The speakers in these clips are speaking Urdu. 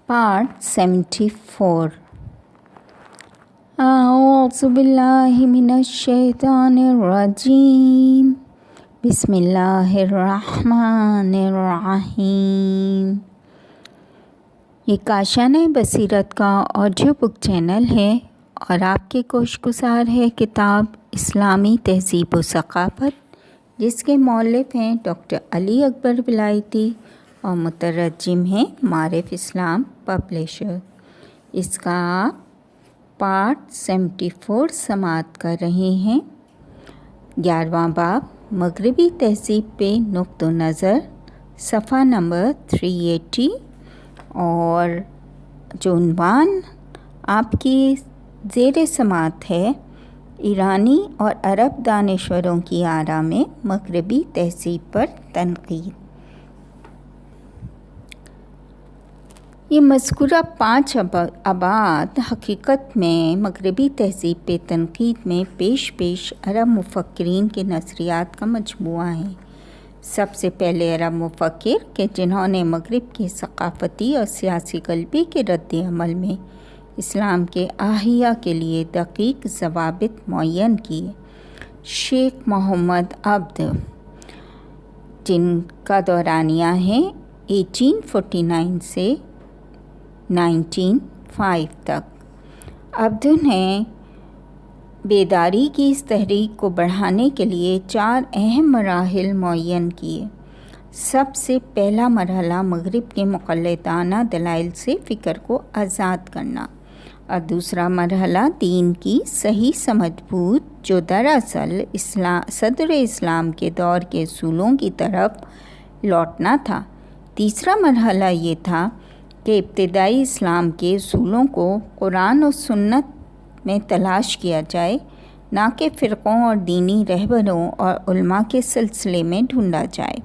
Part 74. أعوذ بالله من الشيطان الرجيم. بسم الله الرحمن الرحيم. یہ کاشانہ بصیرت کا آڈیو بک چینل ہے اور آپ کے کوشگزار ہے کتاب اسلامی تہذیب و ثقافت، جس کے مؤلف ہیں ڈاکٹر علی اکبر ولایتی اور مترجم ہیں معارف اسلام پبلیشر۔ اس کا آپ پارٹ 74 سماعت کر رہے ہیں۔ 11واں باب مغربی تہذیب پہ نقطہ نظر، صفحہ نمبر 380، اور جو عنوان آپ کی زیر سماعت ہے ایرانی اور عرب دانشوروں کی آراء میں مغربی تہذیب پر تنقید۔ یہ مذکورہ 5 ابعاد حقیقت میں مغربی تہذیب پہ تنقید میں پیش عرب مفکرین کے نظریات کا مجموعہ ہیں۔ سب سے پہلے عرب مفکر کہ جنہوں نے مغرب کے ثقافتی اور سیاسی غلبے کے رد عمل میں اسلام کے احیا کے لیے دقیق ضوابط معین کیے، شیخ محمد عبد، جن کا دورانیہ ہے 1849 سے 1905 تک۔ عبد نے بیداری کی اس تحریک کو بڑھانے کے لیے 4 اہم مراحل معین کیے۔ سب سے پہلا مرحلہ مغرب کے مقلدانہ دلائل سے فکر کو آزاد کرنا، اور دوسرا مرحلہ دین کی صحیح سمجھ بوجھ جو دراصل صدر اسلام کے دور کے اصولوں کی طرف لوٹنا تھا۔ تیسرا مرحلہ یہ تھا کہ ابتدائی اسلام کے اصولوں کو قرآن و سنت میں تلاش کیا جائے، نہ کہ فرقوں اور دینی رہبروں اور علماء کے سلسلے میں ڈھونڈا جائے۔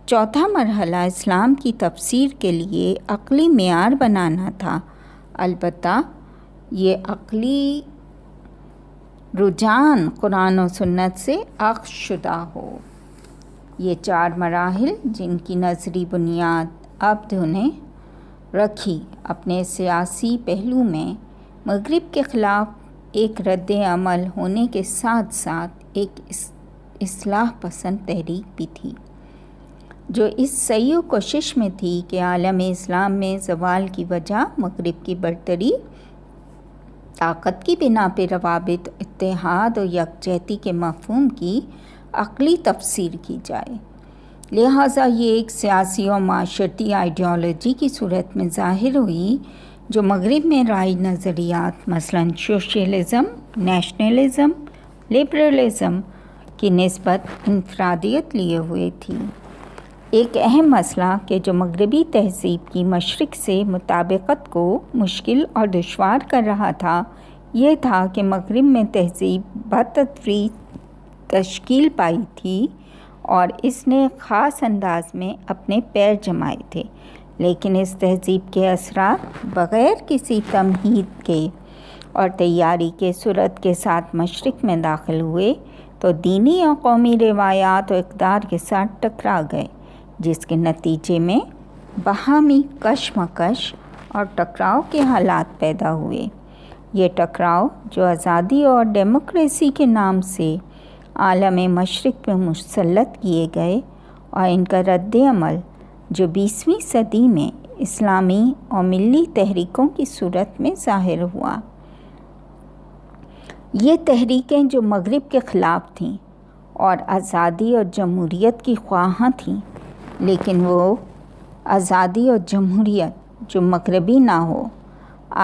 چوتھا مرحلہ اسلام کی تفسیر کے لیے عقلی معیار بنانا تھا، البتہ یہ عقلی رجحان قرآن و سنت سے اخذ شدہ ہو۔ یہ 4 مراحل جن کی نظری بنیاد عبد نے رکھی، اپنے سیاسی پہلو میں مغرب کے خلاف ایک رد عمل ہونے کے ساتھ ساتھ ایک اصلاح پسند تحریک بھی تھی، جو اس سعی و کوشش میں تھی کہ عالم اسلام میں زوال کی وجہ مغرب کی برتری، طاقت کی بنا پہ روابط، اتحاد اور یکجہتی کے مفہوم کی عقلی تفسیر کی جائے۔ لہٰذا یہ ایک سیاسی اور معاشرتی آئیڈیالوجی کی صورت میں ظاہر ہوئی جو مغرب میں رائج نظریات مثلاً سوشلزم، نیشنلزم، لبرلزم کی نسبت انفرادیت لیے ہوئے تھی۔ ایک اہم مسئلہ کہ جو مغربی تہذیب کی مشرق سے مطابقت کو مشکل اور دشوار کر رہا تھا، یہ تھا کہ مغرب میں تہذیب بتدریج تشکیل پائی تھی اور اس نے خاص انداز میں اپنے پیر جمائے تھے، لیکن اس تہذیب کے اثرات بغیر کسی تمہید کے اور تیاری کے صورت کے ساتھ مشرق میں داخل ہوئے تو دینی اور قومی روایات و اقدار کے ساتھ ٹکرا گئے، جس کے نتیجے میں باہمی کشمکش اور ٹکراؤ کے حالات پیدا ہوئے۔ یہ ٹکراؤ جو آزادی اور ڈیموکریسی کے نام سے عالم مشرق میں مسلط کیے گئے، اور ان کا رد عمل جو 20ویں صدی میں اسلامی اور ملی تحریکوں کی صورت میں ظاہر ہوا۔ یہ تحریکیں جو مغرب کے خلاف تھیں اور آزادی اور جمہوریت کی خواہاں تھیں، لیکن وہ آزادی اور جمہوریت جو مغربی نہ ہو،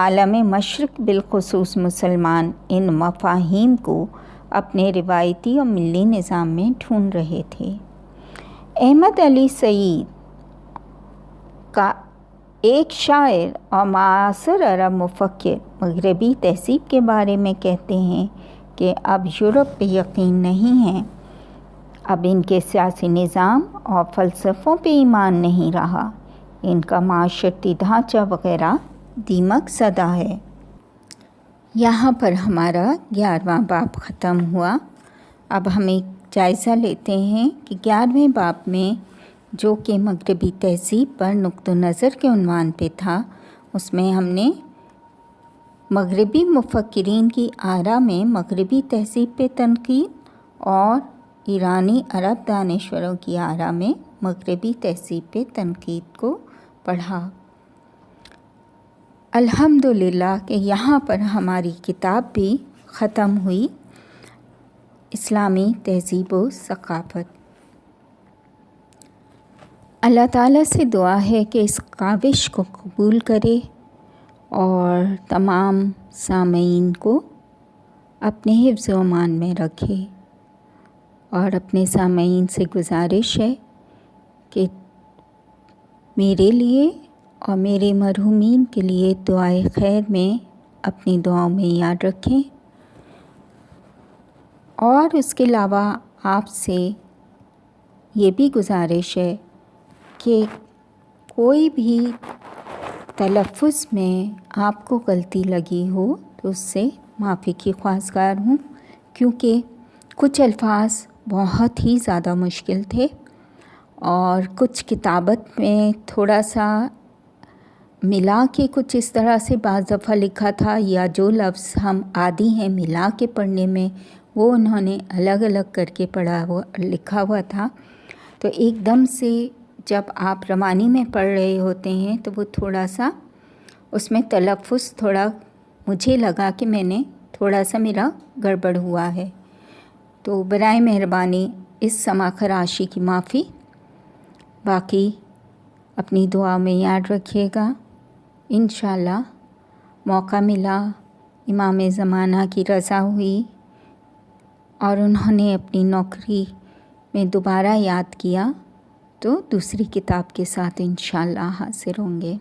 عالم مشرق بالخصوص مسلمان ان مفاہیم کو اپنے روایتی اور ملی نظام میں ڈھونڈ رہے تھے۔ احمد علی سعید کا ایک شاعر اور معاصر عرب مفکر مغربی تہذیب کے بارے میں کہتے ہیں کہ اب یورپ پہ یقین نہیں ہے، اب ان کے سیاسی نظام اور فلسفوں پہ ایمان نہیں رہا، ان کا معاشرتی ڈھانچہ وغیرہ دیمک زدہ ہے۔ یہاں پر ہمارا 11واں باب ختم ہوا۔ اب ہم ایک جائزہ لیتے ہیں کہ 11ویں باب میں جو کہ مغربی تہذیب پر نقطہ نظر کے عنوان پہ تھا، اس میں ہم نے مغربی مفکرین کی آرا میں مغربی تہذیب پہ تنقید اور ایرانی عرب دانشوروں کی آرا میں مغربی تہذیب پہ تنقید کو پڑھا۔ الحمدللہ کہ یہاں پر ہماری کتاب بھی ختم ہوئی، اسلامی تہذیب و ثقافت۔ اللہ تعالیٰ سے دعا ہے کہ اس کاوش کو قبول کرے اور تمام سامعین کو اپنے حفظ و امان میں رکھے، اور اپنے سامعین سے گزارش ہے کہ میرے لیے اور میرے مرحومین کے لیے دعائے خیر میں اپنی دعاؤں میں یاد رکھیں، اور اس کے علاوہ آپ سے یہ بھی گزارش ہے کہ کوئی بھی تلفظ میں آپ کو غلطی لگی ہو تو اس سے معافی کی خواستگار ہوں، کیونکہ کچھ الفاظ بہت ہی زیادہ مشکل تھے اور کچھ کتابت میں تھوڑا سا ملا کے کچھ اس طرح سے بعض دفعہ لکھا تھا، یا جو لفظ ہم عادی ہیں ملا کے پڑھنے میں وہ انہوں نے الگ الگ کر کے لکھا ہوا تھا، تو ایک دم سے جب آپ روانی میں پڑھ رہے ہوتے ہیں تو وہ تھوڑا سا اس میں تلفظ تھوڑا مجھے لگا کہ میں نے تھوڑا سا میرا گڑبڑ ہوا ہے، تو برائے مہربانی اس سما خراشی کی معافی۔ باقی اپنی دعا میں یاد رکھیے گا، انشاءاللہ موقع ملا، امام زمانہ کی رضا ہوئی اور انہوں نے اپنی نوکری میں دوبارہ یاد کیا تو دوسری کتاب کے ساتھ انشاءاللہ حاضر ہوں گے۔